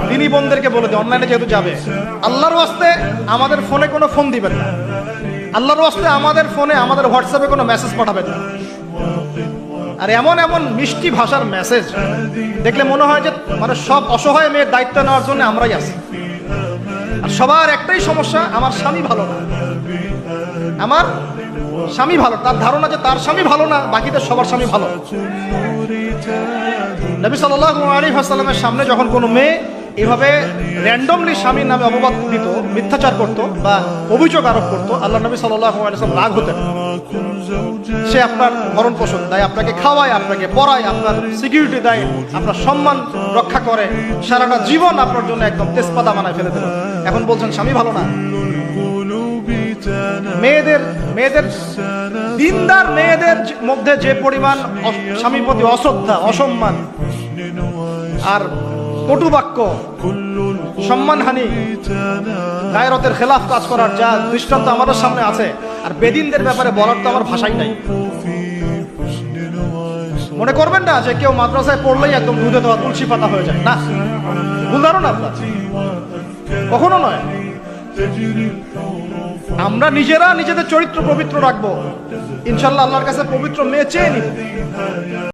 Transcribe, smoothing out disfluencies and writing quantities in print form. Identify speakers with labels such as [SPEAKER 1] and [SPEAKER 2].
[SPEAKER 1] দিনী বোনদেরকে বলে দিই, অনলাইনে যেহেতু যাবে, আল্লাহর ওয়াস্তে আমাদের ফোনে কোনো ফোন দিবেন না, আল্লাহর ওয়াস্তে আমাদের ফোনে আমাদের হোয়াটসঅ্যাপে কোনো মেসেজ পাঠাবেন না। আর এমন এমন মিষ্টি ভাষার মেসেজ দেখলে মনে হয় যে মানে সব অসহায় মেয়ের দায়িত্ব নেওয়ার জন্য আমরাই আছি। আর সবার একটাই সমস্যা, আমার স্বামী ভালো না, আমার স্বামী ভালো, তার ধারণা যে তার স্বামী ভালো না, বাকিদের সবার স্বামী ভালো। নবী সাল্লাল্লাহু আলাইহি ওয়াসাল্লামের সামনে যখন কোনো মেয়ে এভাবে র্যান্ডমলি স্বামীর নামে অপবাদ দিত, মিথ্যাচার করত বা অভিযোগ আরোপ করত, আল্লাহ নবী সাল্লাল্লাহু আলাইহি ওয়াসাল্লাম রাগ হতেন। সে আপনার ভরণ পোষণ দেয়, আপনাকে খাওয়ায়, আপনাকে পড়ায়, আপনার সিকিউরিটি দেয়, আপনার সম্মান রক্ষা করে, সারাটা জীবন আপনার জন্য একদম তেজপাতা বানায় ফেলে দিল। এখন বলছেন স্বামী ভালো না। মেয়েদের দিনদার মেয়েদের মধ্যে যে পরিমাণ স্বামীর প্রতি অশ্রদ্ধা, অসম্মান আর কটু বাক্য, সম্মানহানি, গায়রতের খেলাফ কাজ করার যা দৃষ্টান্ত আমাদের সামনে আছে, আর বেদিনদের ব্যাপারে বলার তো আমার ভাষাই নাই। মনে করবেন না যে কেউ মাদ্রাসায় পড়লেই একদম দুধে দেওয়া তুলসী পাতা হয়ে যায়, না, ভুল ধারণা আপনার, কখনো নয়। আমরা নিজেরা নিজেদের চরিত্র পবিত্র রাখবো, ইনশাল্লাহ আল্লাহর কাছে পবিত্র মেয়ে চেয়ে নিব।